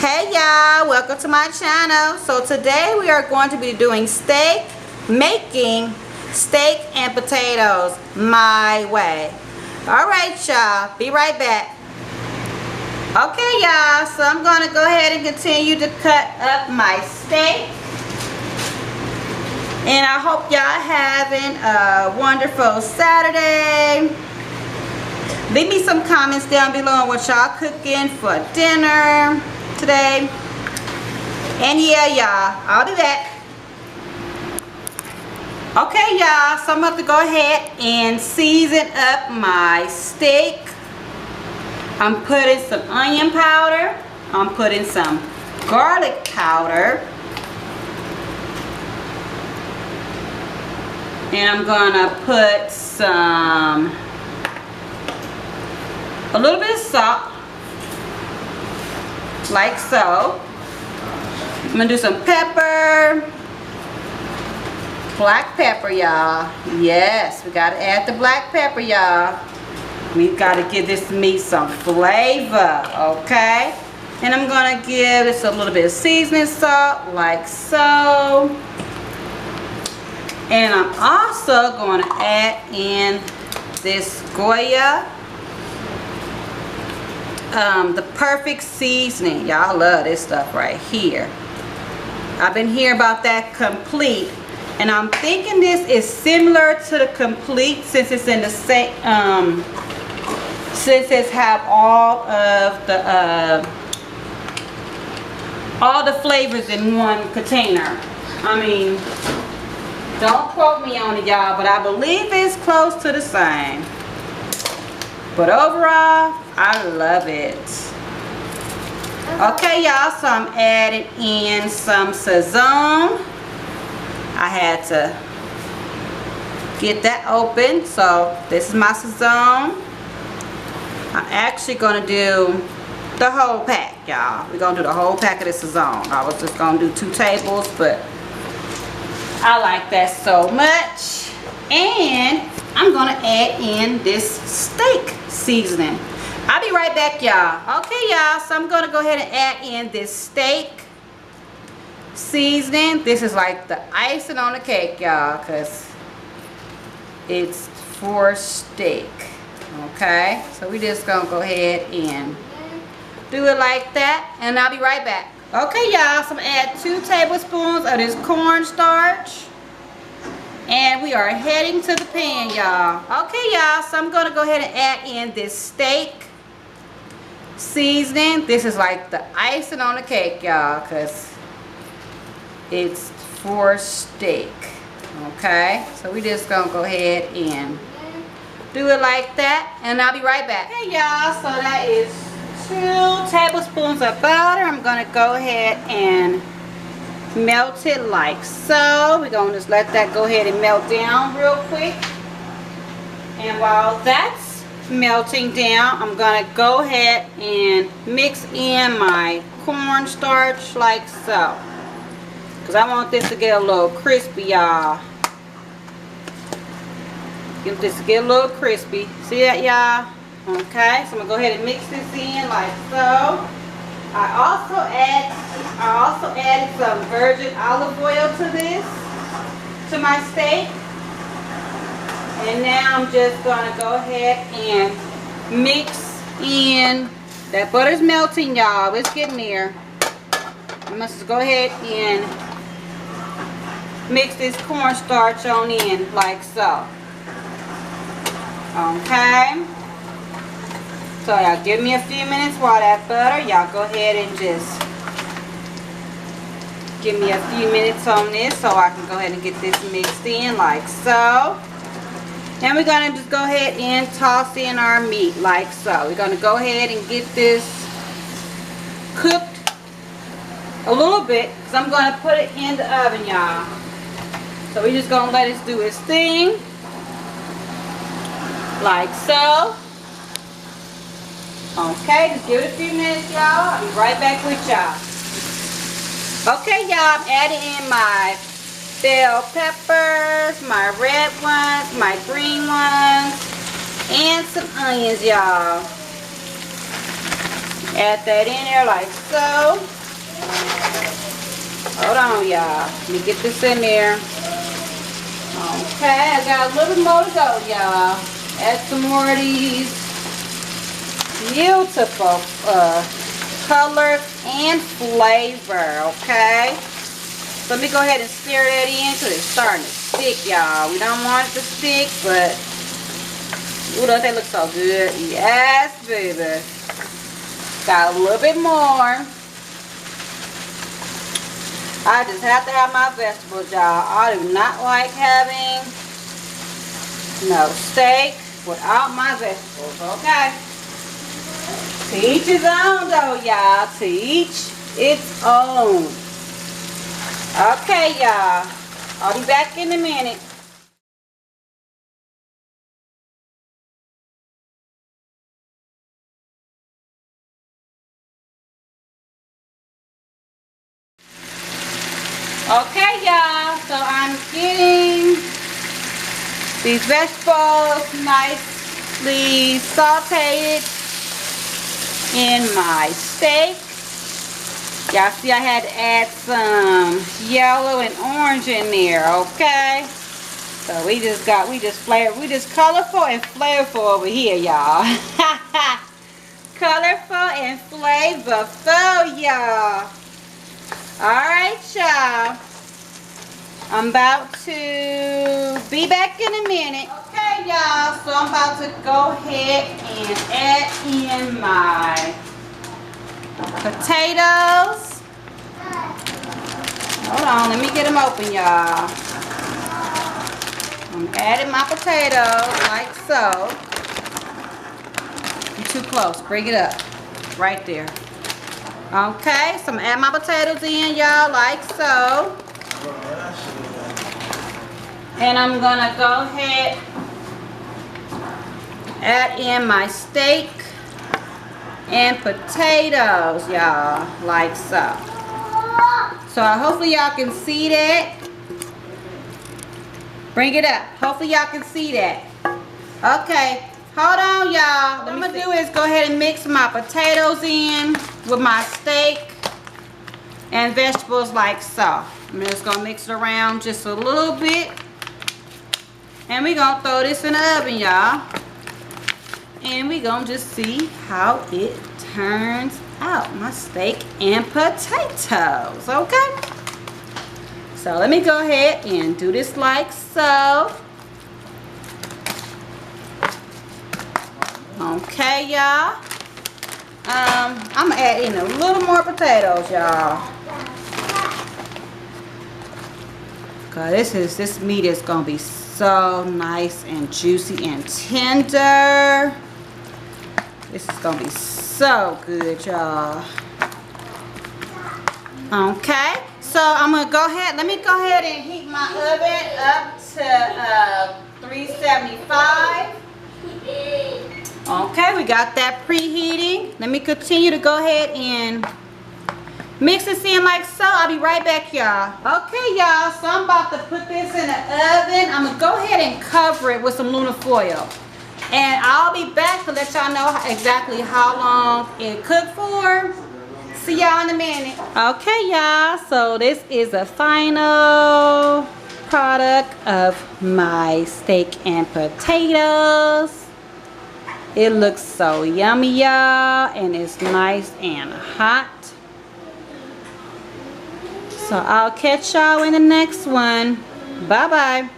Hey y'all, welcome to my channel. So today we are going to be doing making steak and potatoes my way. Alright y'all, be right back. Okay y'all, so I'm going to go ahead and continue to cut up my steak. And I hope y'all having a wonderful Saturday. Leave me some comments down below on what y'all cooking for dinner today. And yeah y'all, I'll be back. Okay y'all, so I'm about to go ahead and season up my steak. I'm putting some onion powder. I'm putting some garlic powder. And I'm gonna put a little bit of salt, like so. I'm gonna do some pepper, black pepper, y'all. Yes, we gotta add the black pepper, y'all. We gotta give this meat some flavor, okay? And I'm gonna give this a little bit of seasoning salt, like so. And I'm also going to add in this Goya, the perfect seasoning. Y'all love this stuff right here. I've been hearing about that complete, and I'm thinking this is similar to the complete since it's in the same, since it's have all the flavors in one container. I mean, don't quote me on it, y'all, but I believe it's close to the same. But overall, I love it. Okay, y'all, so I'm adding in some Sazon. I had to get that open. So this is my Sazon. I'm actually going to do the whole pack, y'all. We're going to do the whole pack of the Sazon. I was just going to do 2 tables, but I like that so much. And I'm gonna add in this steak seasoning. I'll be right back, y'all. Okay y'all, so I'm gonna go ahead and add in this steak seasoning. This is like the icing on the cake, y'all, because it's for steak. Okay, so we just gonna go ahead and do it like that, and I'll be right back. Okay y'all, so I'm gonna add 2 tablespoons of this cornstarch. And we are heading to the pan, y'all. Okay y'all, so I'm gonna go ahead and add in this steak seasoning. This is like the icing on the cake, y'all, because it's for steak. Okay, so we just gonna go ahead and do it like that, and I'll be right back. Okay y'all, so that is 2 tablespoons of butter. I'm gonna go ahead and melt it like so. We're gonna just let that go ahead and melt down real quick. And while that's melting down, I'm gonna go ahead and mix in my cornstarch like so, because I want this to get a little crispy, y'all. Get this to get a little crispy. See that, y'all? Okay, so I'm gonna go ahead and mix this in like so. I also added some virgin olive oil to this, to my steak. And now I'm just gonna go ahead and mix in. That butter's melting, y'all. It's getting there. I must go ahead and mix this cornstarch on in like so. Okay. So y'all give me a few minutes while that butter, y'all go ahead and just give me a few minutes on this so I can go ahead and get this mixed in like so. And we're going to just go ahead and toss in our meat like so. We're going to go ahead and get this cooked a little bit, because I'm going to put it in the oven, y'all. So we're just going to let it do its thing like so. Okay, just give it a few minutes, y'all. I'll be right back with y'all. Okay, y'all, I'm adding in my bell peppers, my red ones, my green ones, and some onions, y'all. Add that in there like so. Hold on, y'all. Let me get this in there. Okay, I got a little more to go, y'all. Add some more of these beautiful color and flavor, okay? So let me go ahead and stir that in because it's starting to stick, y'all. We don't want it to stick, but ooh, don't they look so good? Yes, baby. Got a little bit more. I just have to have my vegetables, y'all. I do not like having no steak without my vegetables, okay? To each his own, though, y'all. To each its own. Okay, y'all. I'll be back in a minute. Okay, y'all, so I'm getting these vegetables nicely sauteed in my steak. Y'all see I had to add some yellow and orange in there, okay? So we just colorful and flavorful over here, y'all. Colorful and flavorful, y'all. Alright, y'all. I'm about to be back in a minute. Okay, y'all. So I'm about to go ahead and add in my potatoes. Hold on. Let me get them open, y'all. I'm adding my potatoes like so. You're too close. Bring it up. Right there. Okay, so I'm gonna add my potatoes in, y'all, like so. And I'm gonna go ahead add in my steak and potatoes, y'all, like so. So hopefully y'all can see that. Bring it up. Hopefully y'all can see that. Okay. Hold on, y'all. What I'm going to do is go ahead and mix my potatoes in with my steak and vegetables like so. I'm just going to mix it around just a little bit. And we're going to throw this in the oven, y'all. And we're going to just see how it turns out. My steak and potatoes, okay? So let me go ahead and do this like so. Okay, y'all. I'm gonna add in a little more potatoes, y'all. Cause this meat is gonna be so nice and juicy and tender. This is gonna be so good, y'all. Okay, so I'm gonna go ahead. Let me go ahead and heat my oven up to 375. Okay, we got that preheating. Let me continue to go ahead and mix this in like so. I'll be right back, y'all. Okay, y'all, so I'm about to put this in the oven. I'm gonna go ahead and cover it with some aluminum foil. And I'll be back to let y'all know exactly how long it cooked for. See y'all in a minute. Okay, y'all, so this is the final product of my steak and potatoes. It looks so yummy, y'all, and it's nice and hot. So I'll catch y'all in the next one. Bye-bye.